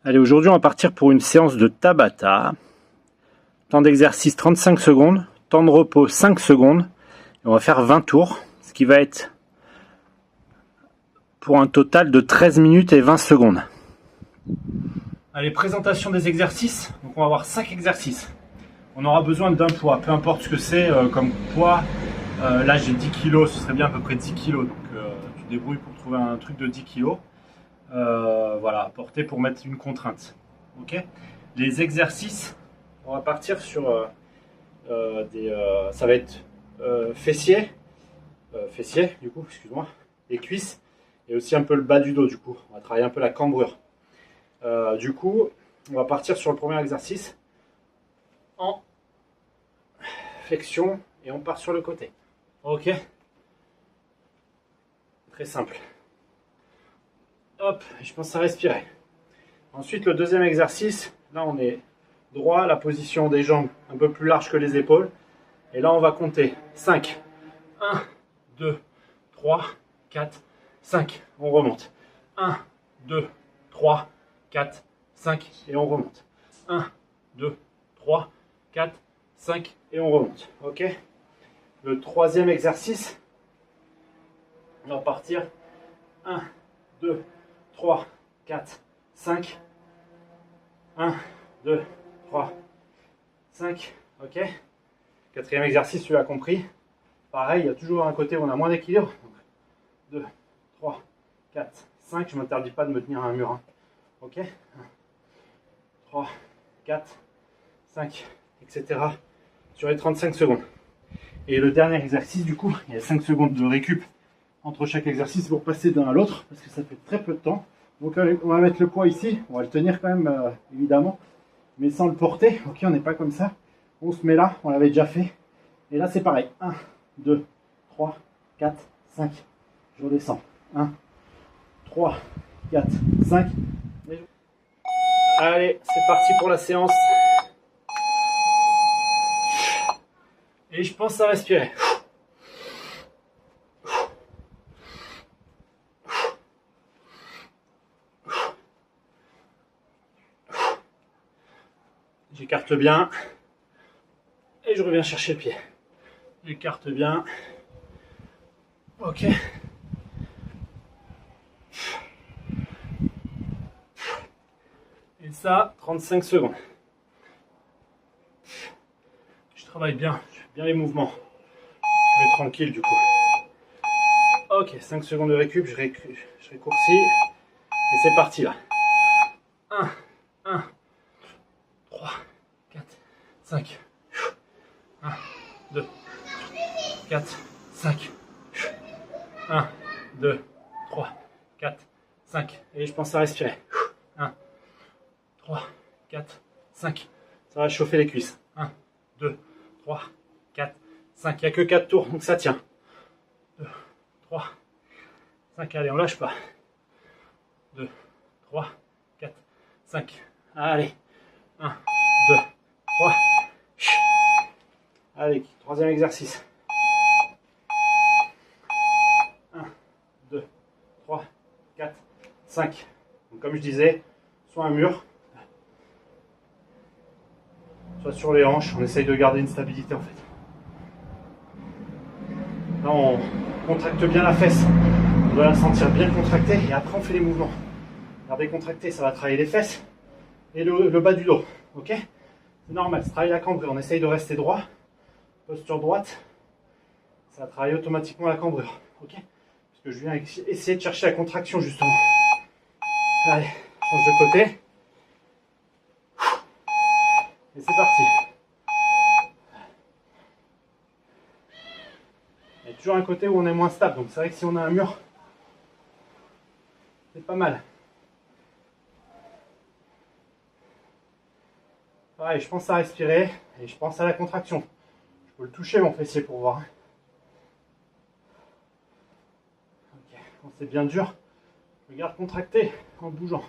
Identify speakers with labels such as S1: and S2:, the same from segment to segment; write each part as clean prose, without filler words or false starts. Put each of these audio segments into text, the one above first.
S1: Allez, aujourd'hui on va partir pour une séance de Tabata. Temps d'exercice 35 secondes, temps de repos 5 secondes. Et on va faire 20 tours, ce qui va être pour un total de 13 minutes et 20 secondes. Allez, présentation des exercices. Donc on va avoir 5 exercices. On aura besoin d'un poids, peu importe ce que c'est comme poids. Là j'ai 10 kg, ce serait bien à peu près 10 kg. Donc tu te débrouilles pour trouver un truc de 10 kg. Voilà, à porter pour mettre une contrainte. Ok. Les exercices, on va partir sur ça va être fessiers, du coup, excuse-moi, les cuisses et aussi un peu le bas du dos. Du coup, on va travailler un peu la cambrure. Du coup, on va partir sur le premier exercice en flexion et on part sur le côté. Ok. Très simple. Hop, je pense à respirer. Ensuite, le deuxième exercice, là on est droit, la position des jambes un peu plus large que les épaules. Et là on va compter 5. 1, 2, 3, 4, 5. On remonte. 1, 2, 3, 4, 5 et on remonte. 1, 2, 3, 4, 5 et on remonte. Ok. Le troisième exercice, on va partir 1, 2, 3, 4, 5. 1, 2, 3, 5. Ok. Quatrième exercice, tu l'as compris. Pareil, il y a toujours un côté où on a moins d'équilibre. 2, 3, 4, 5. Je ne m'interdis pas de me tenir à un mur. Hein. Ok. 1, 3, 4, 5, etc. Sur les 35 secondes. Et le dernier exercice, du coup, il y a 5 secondes de récup entre chaque exercice pour passer d'un à l'autre, parce que ça fait très peu de temps. Donc on va mettre le poids ici, on va le tenir quand même, évidemment, mais sans le porter. Ok, on n'est pas comme ça. On se met là, on l'avait déjà fait. Et là, c'est pareil. 1, 2, 3, 4, 5. Je redescends. 1, 3, 4, 5. Allez, c'est parti pour la séance. Et je pense à respirer. J'écarte bien. Et je reviens chercher le pied. J'écarte bien. Ok. Et ça, 35 secondes. Je travaille bien, je fais bien les mouvements. Je vais tranquille du coup. Ok, 5 secondes de récup, je raccourcis. Et c'est parti là. 1, 1, 3, 4, 5. 1, 2, 4, 5. 1, 2, 3, 4, 5. Et je pense à respirer. 1, 3, 4, 5. Ça va chauffer les cuisses. 1, 2, 3, 4, 5. Il n'y a que 4 tours, donc ça tient. 2, 3, 5. Allez, on lâche pas. 2, 3, 4, 5. Allez. 1, 2, 3. Allez, troisième exercice. 1, 2, 3, 4, 5. Donc, comme je disais, soit un mur, soit sur les hanches. On essaye de garder une stabilité en fait. Là, on contracte bien la fesse. On doit la sentir bien contractée et après on fait les mouvements. Gardez contracté, ça va travailler les fesses et le bas du dos. Ok? C'est normal, ça travaille la cambrure. On essaye de rester droit. Posture droite. Ça va travailler automatiquement la cambrure. Ok? Parce que je viens essayer de chercher la contraction justement. Allez, change de côté. Et c'est parti. Il y a toujours un côté où on est moins stable. Donc c'est vrai que si on a un mur, c'est pas mal. Pareil, je pense à respirer et je pense à la contraction. Je peux le toucher mon fessier pour voir. Ok, quand c'est bien dur, je garde contracté en bougeant.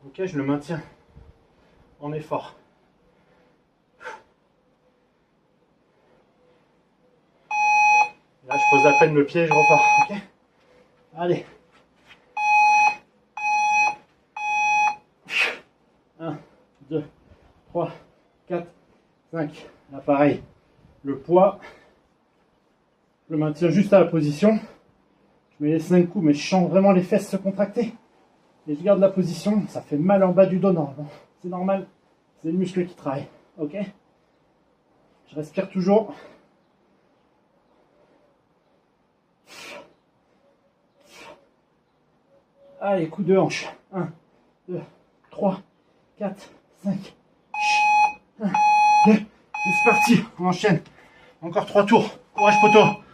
S1: Ok, je le maintiens en effort. Là, je pose à peine le pied et je repars. Ok, allez. 2, 3, 4, 5. Là, pareil. Le poids, je le maintiens juste à la position. Je mets les 5 coups, mais je sens vraiment les fesses se contracter. Et je garde la position. Ça fait mal en bas du dos, normalement. C'est normal. C'est le muscle qui travaille. Ok? Je respire toujours. Allez, coup de hanche. 1, 2, 3, 4, 5. 1, 2. Et c'est parti. On enchaîne. Encore 3 tours. Courage, poteau.